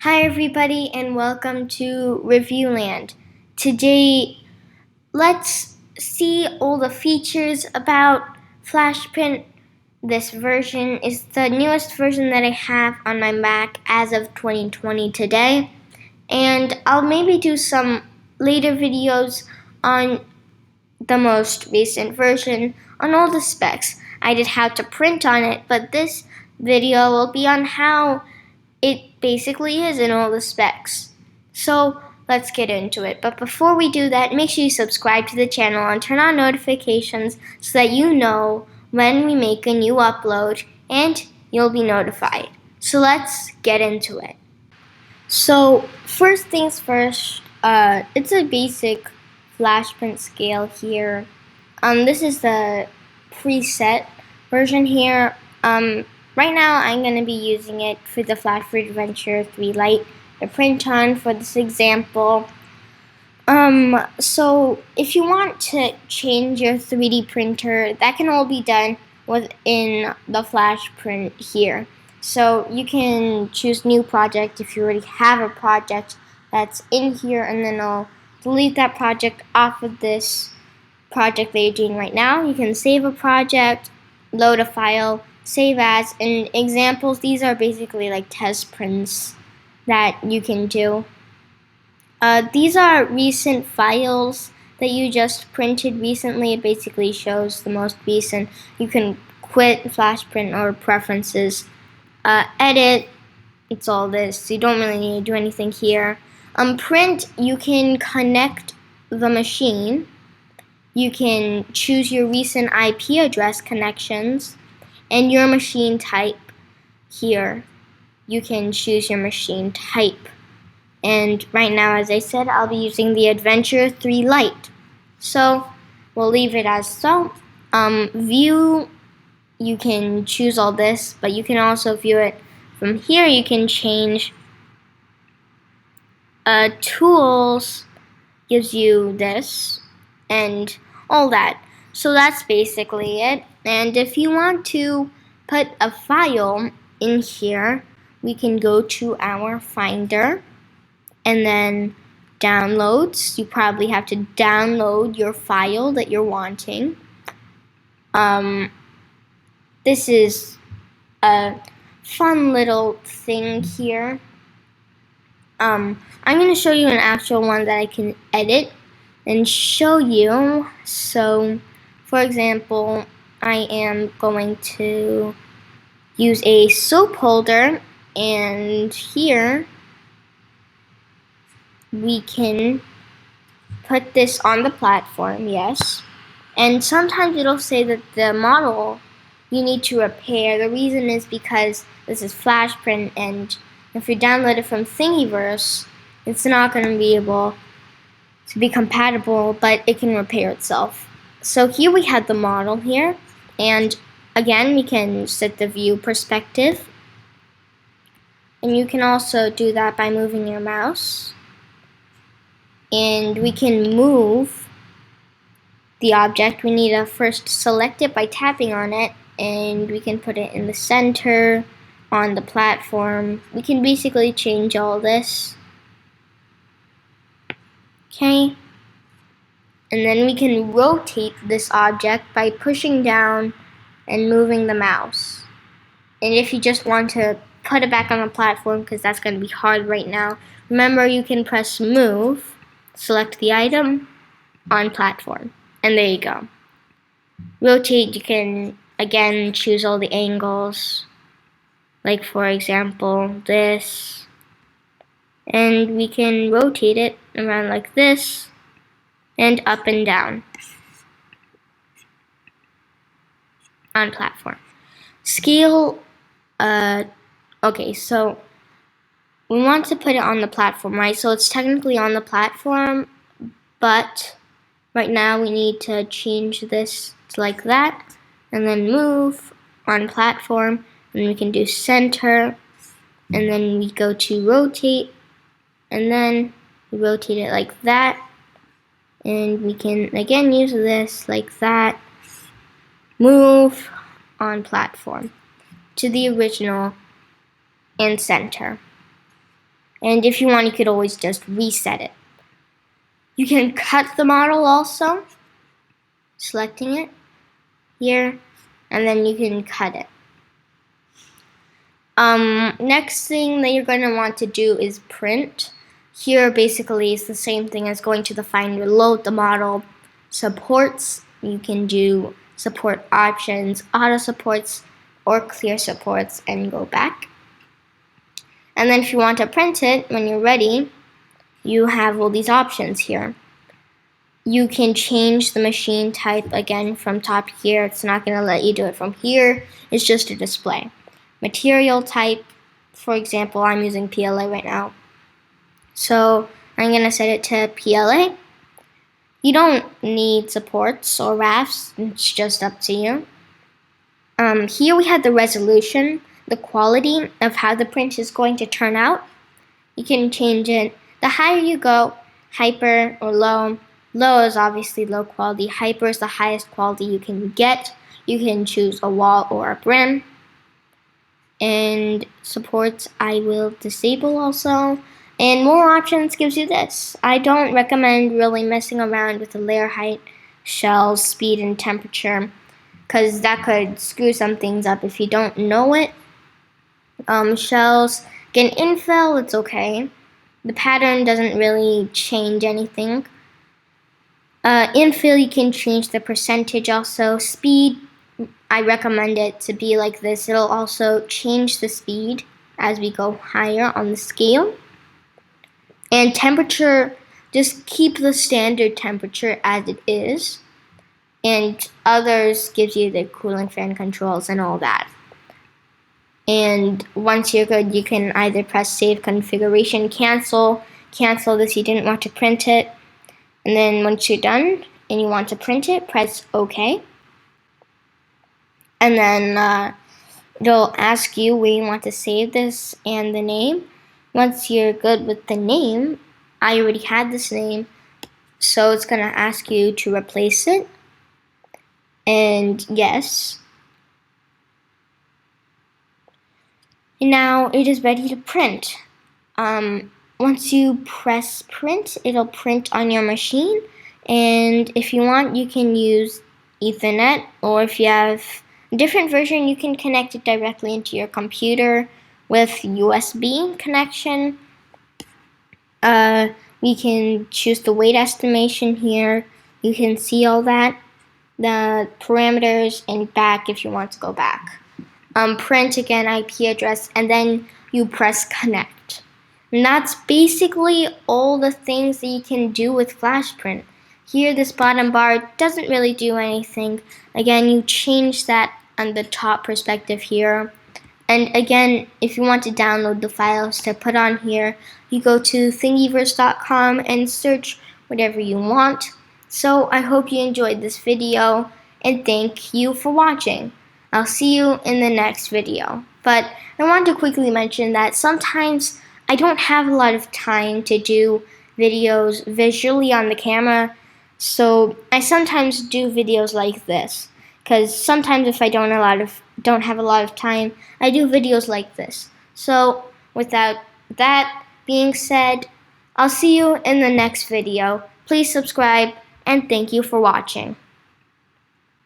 Hi everybody and welcome to Reviewland. Today, let's see all the features about Flashprint. This version is the newest version that I have on my Mac as of 2020 today. And I'll maybe do some later videos on the most recent version on all the specs. I did how to print on it, but this video will be on how it basically is in all the specs. So let's get into it. But before we do that, make sure you subscribe to the channel and turn on notifications so that you know when we make a new upload and you'll be notified. So let's get into it. So first things first, it's a basic Flashprint scale here. This is the preset version here. Right now I'm going to be using it for the Flashprint Adventure 3 Lite to print on for this example. So if you want to change your 3D printer, that can all be done within the Flashprint here. So you can choose new project if you already have a project that's in here, and then I'll delete that project off of this project that you're doing right now. You can save a project, load a file, save as, and examples. These are basically like test prints that you can do. These are recent files that you just printed recently. It basically shows the most recent. You can quit Flashprint or preferences, edit. It's all this. You don't really need to do anything here. Print, you can connect the machine. You can choose your recent IP address connections and your machine type here. You can choose your machine type. And right now, as I said, I'll be using the Adventure 3 Lite. So we'll leave it as so. View, you can choose all this, but you can also view it from here. You can change tools, gives you this and all that. So that's basically it. And if you want to put a file in here, we can go to our Finder and then downloads. You probably have to download your file that you're wanting. This is a fun little thing here. I'm going to show you an actual one that I can edit and show you. So, for example, I am going to use a soap holder, and here we can put this on the platform, yes. And sometimes it'll say that the model you need to repair. The reason is because this is Flashprint, and if you download it from Thingiverse, it's not going to be able to be compatible, but it can repair itself. So here we have the model here, and again we can set the view perspective, and you can also do that by moving your mouse, and we can move the object. We need to first select it by tapping on it, and we can put it in the center on the platform. We can basically change all this. Okay, and then we can rotate this object by pushing down and moving the mouse. And if you just want to put it back on the platform, because that's going to be hard right now, remember you can press move, select the item on platform, and there you go. Rotate, you can again choose all the angles, like for example this, and we can rotate it around like this and up and down on platform. Scale, okay, so we want to put it on the platform, right? So it's technically on the platform, but right now we need to change this to like that, and then move on platform, and we can do center, and then we go to rotate, and then we rotate it like that, and we can again use this like that, move on platform to the original and center. And if you want, you could always just reset it. You can cut the model also, selecting it here, and then you can cut it. Next thing that you're going to want to do is print. Here basically it's the same thing as going to the Finder, load the model, supports. You can do support options, auto supports, or clear supports, and go back. And then if you want to print it when you're ready, you have all these options here. You can change the machine type again from top here. It's not going to let you do it from here. It's just a display. Material type, for example, I'm using PLA right now. So I'm going to set it to PLA. You don't need supports or rafts. It's just up to you. Here we have the resolution, the quality of how the print is going to turn out. You can change it. The higher you go, hyper or low. Low is obviously low quality. Hyper is the highest quality you can get. You can choose a wall or a brim. And supports I will disable also. And more options gives you this. I don't recommend really messing around with the layer height, shells, speed, and temperature, because that could screw some things up if you don't know it. Shells, again, infill, it's okay. The pattern doesn't really change anything. Infill, you can change the percentage also. Speed, I recommend it to be like this. It'll also change the speed as we go higher on the scale. And temperature, just keep the standard temperature as it is. And others gives you the cooling fan controls and all that. And once you're good, you can either press save configuration, cancel this, you didn't want to print it. And then once you're done and you want to print it, press OK. And then it'll ask you where you want to save this and the name. Once you're good with the name, I already had this name, so it's going to ask you to replace it. And yes. And now it is ready to print. Once you press print, it'll print on your machine. And if you want, you can use Ethernet, or if you have a different version, you can connect it directly into your computer with USB connection. We can choose the weight estimation here. You can see all that, the parameters, and back if you want to go back. Print again, IP address, and then you press connect. And that's basically all the things that you can do with Flashprint. Here, this bottom bar doesn't really do anything. Again, you change that on the top perspective here. And again, if you want to download the files to put on here, you go to thingiverse.com and search whatever you want. So I hope you enjoyed this video, and thank you for watching. I'll see you in the next video. But I want to quickly mention that sometimes I don't have a lot of time to do videos visually on the camera, so I sometimes do videos like this. Because sometimes if I don't have a lot of time, I do videos like this. So without that being said, I'll see you in the next video. Please subscribe, and thank you for watching.